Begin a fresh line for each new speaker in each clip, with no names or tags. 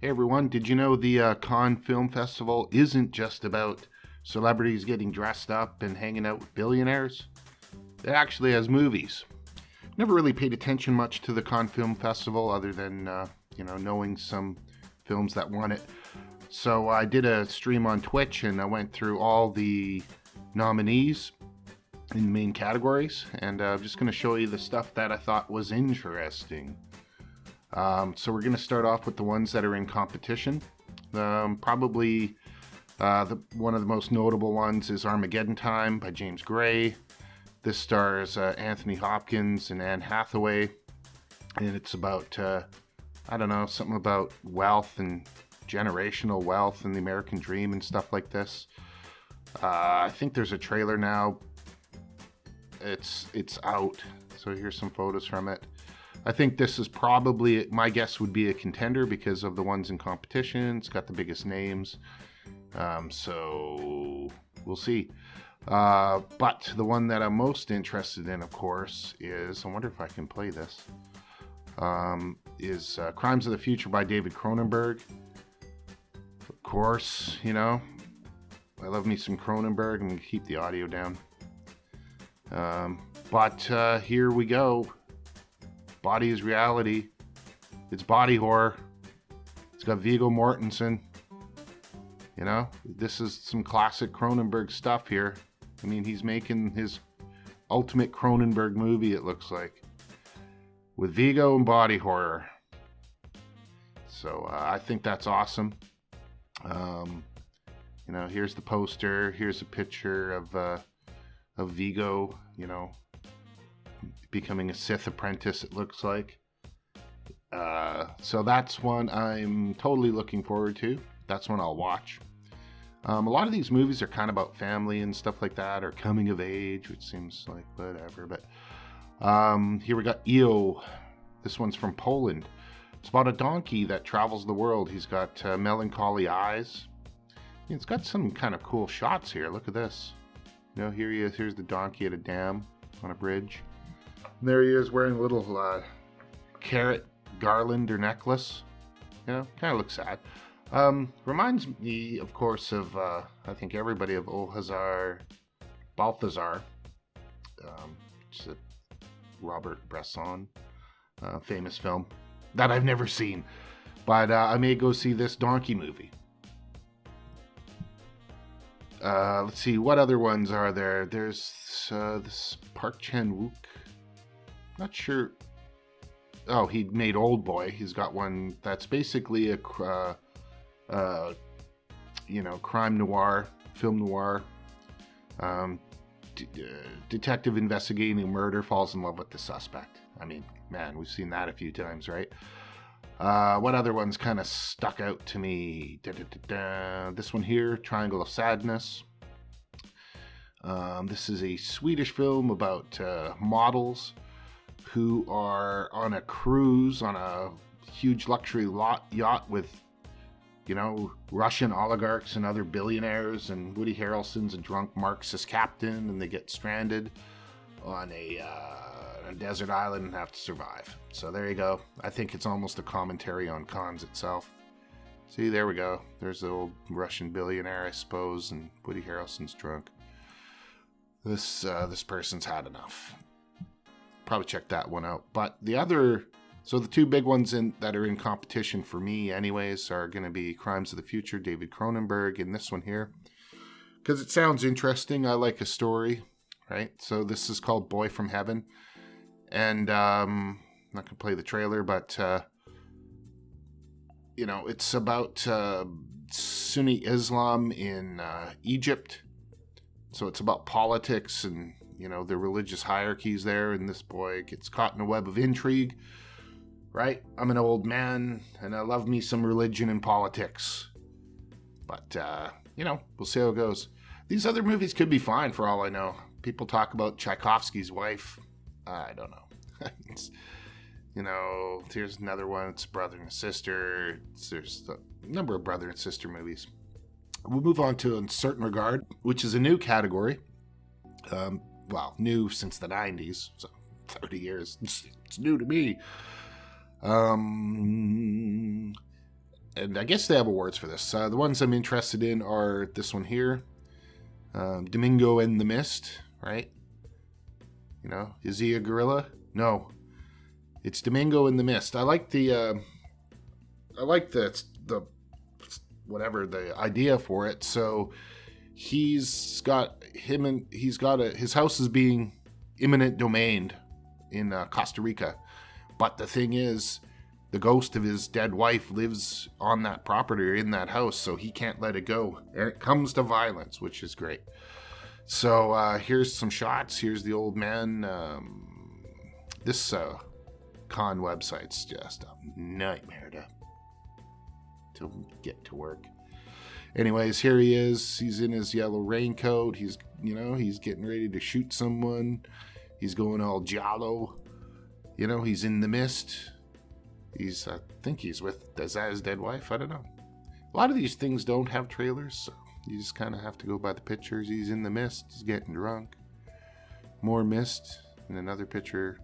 Hey everyone, did you know the Cannes Film Festival isn't just about celebrities getting dressed up and hanging out with billionaires? It actually has movies. Never really paid attention much to the Cannes Film Festival other than, knowing some films that won it. So I did a stream on Twitch and I went through all the nominees in the main categories, and I'm just going to show you the stuff that I thought was interesting. So we're going to start off with the ones that are in competition. Probably one of the most notable ones is Armageddon Time by James Gray. This stars Anthony Hopkins and Anne Hathaway, and it's about, something about wealth and generational wealth and the American dream and stuff like this. I think there's a trailer now. It's out, so here's some photos from it. I think this is probably, my guess would be a contender because of the ones in competition. It's got the biggest names. So we'll see. But the one that I'm most interested in, of course, is, I wonder if I can play this, is Crimes of the Future by David Cronenberg. Of course, I love me some Cronenberg. I'm going to keep the audio down. But here we go. Body is Reality. It's body horror. It's got Viggo Mortensen. This is some classic Cronenberg stuff here. I mean, he's making his ultimate Cronenberg movie, it looks like, with Viggo and body horror. So I think that's awesome. Here's the poster. Here's a picture of Viggo, becoming a Sith apprentice, it looks like. So that's one I'm totally looking forward to. That's one I'll watch. A lot of these movies are kind of about family and stuff like that, or coming of age, which seems like whatever. But here we got EO. This one's from Poland. It's about a donkey that travels the world. He's got melancholy eyes. It's got some kind of cool shots here. Look at this. Here he is. Here's the donkey at a dam on a bridge. And there he is wearing a little carrot garland or necklace. Kind of looks sad. Reminds me, of course, of, I think everybody, of Balthazar. It's a Robert Bresson famous film that I've never seen. But I may go see this donkey movie. Let's see, what other ones are there? There's this Park Chan-wook. Not sure. Oh, he made Old Boy. He's got one that's basically a crime noir, film noir. Detective investigating a murder falls in love with the suspect. I mean, man, we've seen that a few times, right? What other ones kind of stuck out to me? This one here, Triangle of Sadness. This is a Swedish film about models who are on a cruise on a huge luxury yacht with, Russian oligarchs and other billionaires, and Woody Harrelson's a drunk Marxist captain, and they get stranded on a desert island and have to survive. So there you go. I think it's almost a commentary on Cannes itself. See, there we go. There's the old Russian billionaire, I suppose, and Woody Harrelson's drunk. This person's had enough. Probably check that one out. But the two big ones that are in competition for me anyways are going to be Crimes of the Future, David Cronenberg, and this one here. Because it sounds interesting. I like a story, right? So this is called Boy from Heaven. And I'm not going to play the trailer, but, it's about Sunni Islam in Egypt. So it's about politics and, the religious hierarchies there. And this boy gets caught in a web of intrigue, right? I'm an old man and I love me some religion and politics. But, we'll see how it goes. These other movies could be fine for all I know. People talk about Tchaikovsky's wife. I don't know. Here's another one. It's brother and sister. There's a number of brother and sister movies. We'll move on to Uncertain Regard, which is a new category. New since the 90s, so 30 years. It's new to me. And I guess they have awards for this. The ones I'm interested in are this one here, Domingo and the Mist, right? You know, is he a gorilla? No, it's Domingo in the Mist. I like the whatever the idea for it. So his house is being eminent domained in Costa Rica, but the thing is, the ghost of his dead wife lives on that property or in that house, so he can't let it go. And it comes to violence, which is great. So here's some shots. Here's the old man. This con website's just a nightmare to get to work. Anyways, here he is. He's in his yellow raincoat. He's getting ready to shoot someone. He's going all giallo. He's in the mist. I think he's with his dead wife. I don't know. A lot of these things don't have trailers, so you just kind of have to go by the pictures. He's in the mist. He's getting drunk. More mist. And another picture,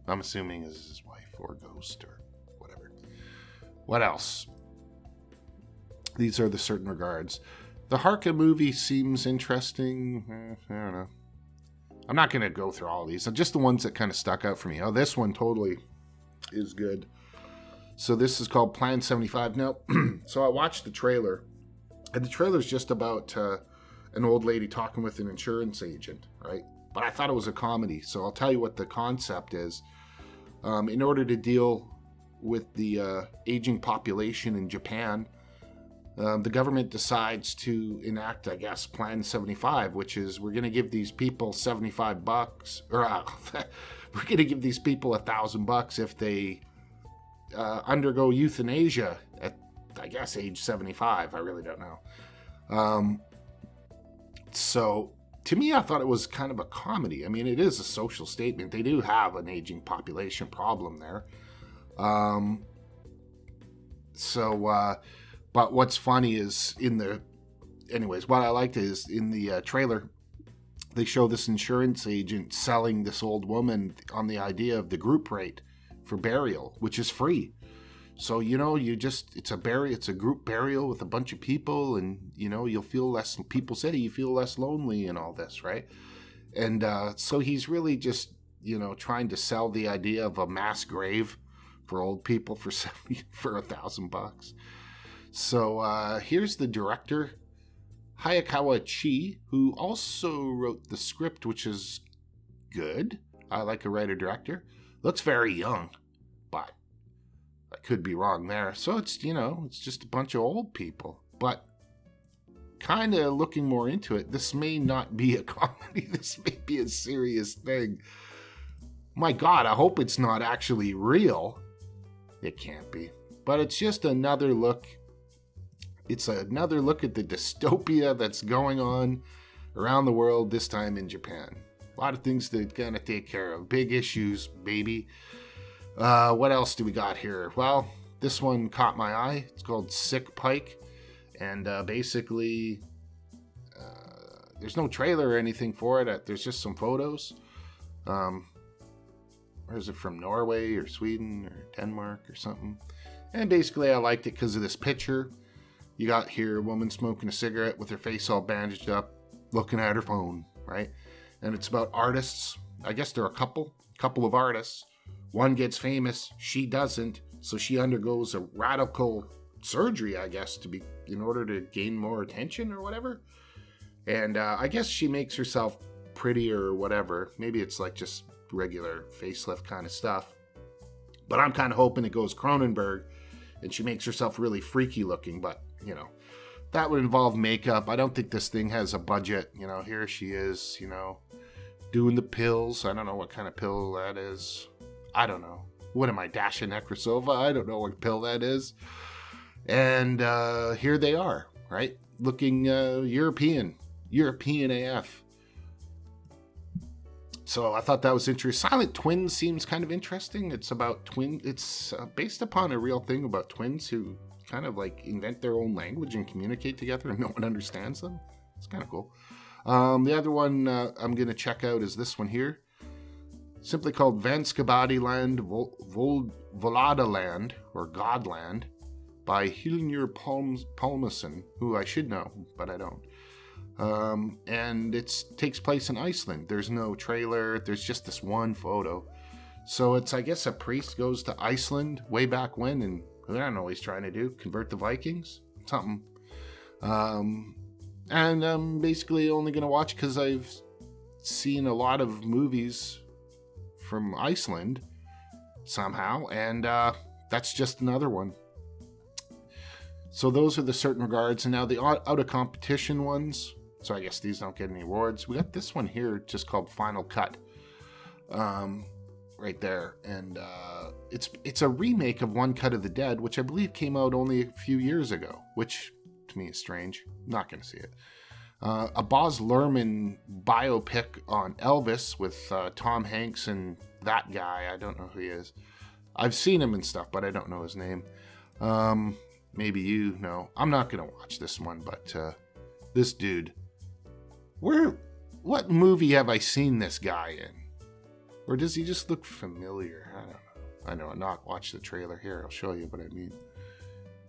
I'm assuming, is his wife or ghost or whatever. What else? These are the certain regards. The Harka movie seems interesting. I don't know. I'm not going to go through all of these. Just the ones that kind of stuck out for me. Oh, this one totally is good. So this is called Plan 75. Now, so I watched the trailer, and the trailer's just about an old lady talking with an insurance agent, right? But I thought it was a comedy, so I'll tell you what the concept is. In order to deal with the aging population in Japan, the government decides to enact, I guess, Plan 75, which is we're going to give these people $75, or we're going to give these people $1,000 if they undergo euthanasia at, I guess, age 75. I really don't know. So to me, I thought it was kind of a comedy. I mean, it is a social statement. They do have an aging population problem there. But what's funny is what I liked is in the trailer, they show this insurance agent selling this old woman on the idea of the group rate for burial, which is free. So, it's a group burial with a bunch of people, and, you'll feel less, people say you feel less lonely and all this, right? And so he's really just, trying to sell the idea of a mass grave for old people for $1,000. So here's the director, Hayakawa Chi, who also wrote the script, which is good. I like a writer-director. Looks very young, but I could be wrong there. So it's just a bunch of old people. But kind of looking more into it, this may not be a comedy. This may be a serious thing. My God, I hope it's not actually real. It can't be. But it's just another look. It's another look at the dystopia that's going on around the world, this time in Japan. A lot of things to kind of take care of. Big issues, baby. What else do we got here? Well, this one caught my eye. It's called Sick Pike. And basically, there's no trailer or anything for it. There's just some photos. Where is it, from Norway or Sweden or Denmark or something? And basically, I liked it because of this picture. You got here a woman smoking a cigarette with her face all bandaged up, looking at her phone, right? And it's about artists. I guess there are a couple of artists. One gets famous, she doesn't, so she undergoes a radical surgery, I guess, in order to gain more attention or whatever. And I guess she makes herself prettier or whatever. Maybe it's like just regular facelift kind of stuff. But I'm kind of hoping it goes Cronenberg and she makes herself really freaky looking, but that would involve makeup. I don't think this thing has a budget. Here she is, doing the pills. I don't know what kind of pill that is. I don't know. What am I, Dasha Nekrasova? I don't know what pill that is. And here they are, right? Looking European AF. So I thought that was interesting. Silent Twins seems kind of interesting. It's about It's based upon a real thing about twins who kind of like invent their own language and communicate together and no one understands them. It's kind of cool. The other one I'm going to check out is this one here. Simply called Vanskabadi Land, Volada Land, or Godland. by Hilnir Palmason, who I should know, but I don't. And it takes place in Iceland. There's no trailer. There's just this one photo. So it's, I guess, a priest goes to Iceland way back when, and I don't know what he's trying to do, convert the Vikings? Something. And I'm basically only going to watch because I've seen a lot of movies from Iceland somehow, and that's just another one. So those are the certain regards, and now the out of competition ones. So I guess these don't get any awards. We got this one here just called Final Cut. Right there, and it's a remake of One Cut of the Dead, which I believe came out only a few years ago, which to me is strange. I'm not going to see it. A Baz Luhrmann biopic on Elvis with Tom Hanks and that guy. I don't know who he is. I've seen him and stuff, but I don't know his name. Maybe you know. I'm not going to watch this one, but this dude. What movie have I seen this guy in? Or does he just look familiar? I don't know. I know, not watch the trailer here. I'll show you what I mean.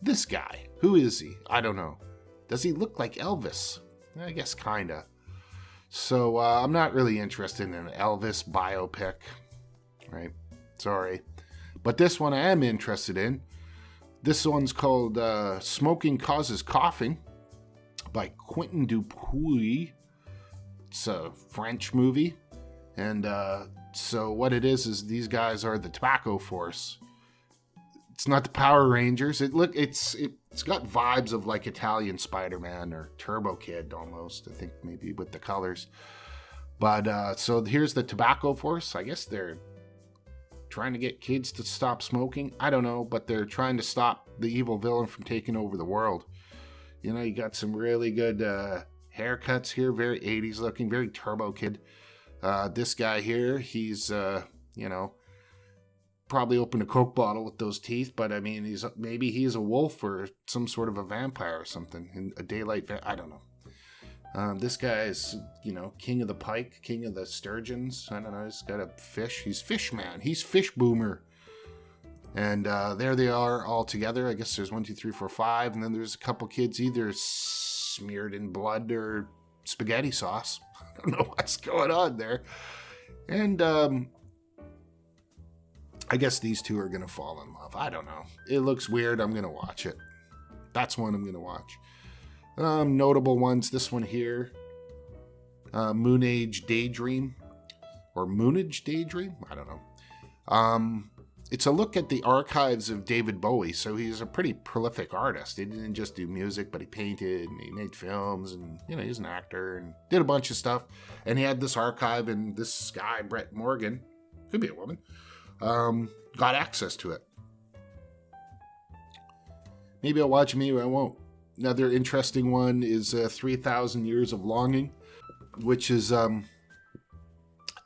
This guy. Who is he? I don't know. Does he look like Elvis? I guess kinda. So I'm not really interested in an Elvis biopic. Right? Sorry. But this one I am interested in. This one's called Smoking Causes Coughing by Quentin Dupieux. It's a French movie. And so what it is these guys are the Tobacco Force. It's not the Power Rangers. It's got vibes of like Italian Spider-Man or Turbo Kid almost. I think maybe with the colors. But so here's the Tobacco Force. I guess they're trying to get kids to stop smoking. I don't know, but they're trying to stop the evil villain from taking over the world. You know, you got some really good haircuts here, very 80s looking, very Turbo Kid. This guy here, he's, probably opened a Coke bottle with those teeth, but I mean, maybe he's a wolf or some sort of a vampire or something, in a daylight, I don't know. This guy is, king of the pike, king of the sturgeons. I don't know, he's got a fish. He's Fish Man. He's Fish Boomer. And there they are all together. I guess there's 1, 2, 3, 4, 5, and then there's a couple kids either smeared in blood or spaghetti sauce. I don't know what's going on there. And I guess these two are going to fall in love. I don't know. It looks weird. I'm going to watch it. That's one I'm going to watch. Notable ones. This one here. Moon Age Daydream. Or Moonage Daydream? I don't know. It's a look at the archives of David Bowie. So he's a pretty prolific artist. He didn't just do music, but he painted and he made films and, he's an actor and did a bunch of stuff. And he had this archive, and this guy, Brett Morgan, could be a woman, got access to it. Maybe I'll watch, maybe I won't. Another interesting one is 3,000 Years of Longing, which is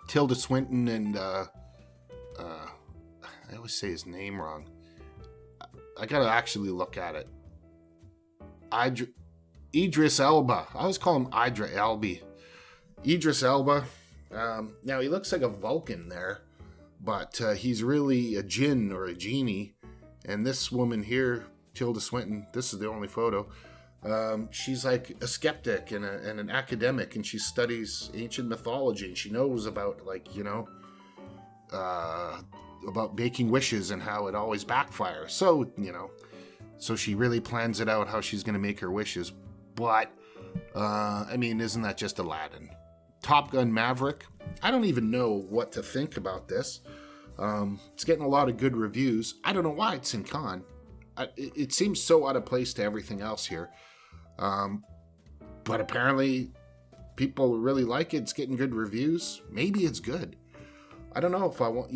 Tilda Swinton and I always say his name wrong. I gotta actually look at it. Idris Elba. I always call him Idra Elby. Idris Elba. Now he looks like a Vulcan there, but he's really a djinn or a genie. And this woman here, Tilda Swinton, this is the only photo. She's like a skeptic and an academic, and she studies ancient mythology, and she knows about about making wishes and how it always backfires. So, so she really plans it out how she's going to make her wishes. But, isn't that just Aladdin? Top Gun Maverick. I don't even know what to think about this. It's getting a lot of good reviews. I don't know why it's in Cannes. It seems so out of place to everything else here. But apparently people really like it. It's getting good reviews. Maybe it's good. I don't know if I want,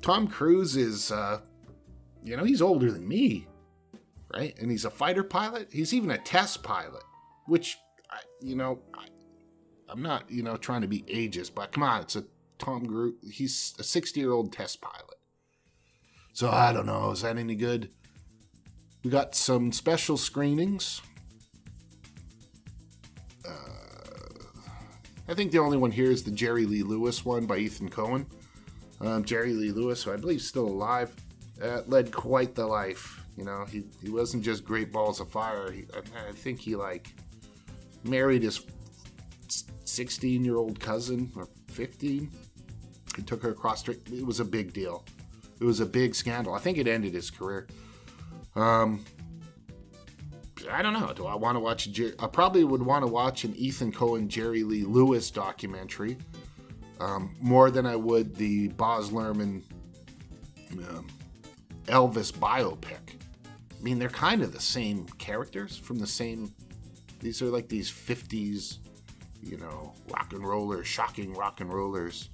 Tom Cruise is, he's older than me, right? And he's a fighter pilot. He's even a test pilot, which, I'm not, trying to be ageist, but come on, it's a Tom Cruise. He's a 60-year-old test pilot. So I don't know, is that any good? We got some special screenings. I think the only one here is the Jerry Lee Lewis one by Ethan Coen. Jerry Lee Lewis, who I believe is still alive. led quite the life. You know, he wasn't just great balls of fire. I think he like married his 16-year-old cousin or 15. He took her across street. It was a big deal. It was a big scandal. I think it ended his career. I don't know. Do I want to watch? I probably would want to watch an Ethan Coen, Jerry Lee Lewis documentary more than I would the Baz Luhrmann Elvis biopic. I mean, they're kind of the same characters from the same. These are like these 50s, you know, rock and rollers, shocking rock and rollers.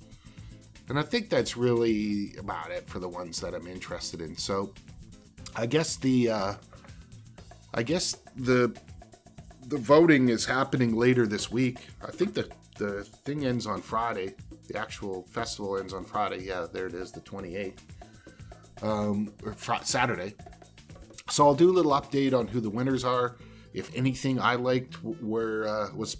And I think that's really about it for the ones that I'm interested in. So I guess the voting is happening later this week. I think the thing ends on Friday. The actual festival ends on Friday. Yeah, there it is, the 28th. Or Saturday. So I'll do a little update on who the winners are. If anything I liked was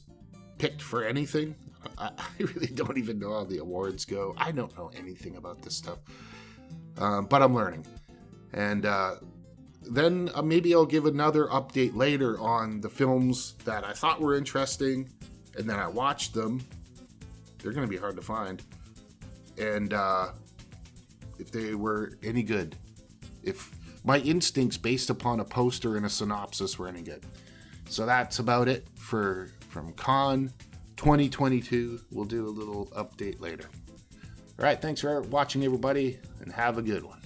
picked for anything. I really don't even know how the awards go. I don't know anything about this stuff. But I'm learning. And then maybe I'll give another update later on the films that I thought were interesting. And then I watched them. They're going to be hard to find. And if they were any good. If my instincts based upon a poster and a synopsis were any good. So that's about it from Con 2022. We'll do a little update later. All right, thanks for watching, everybody, and have a good one.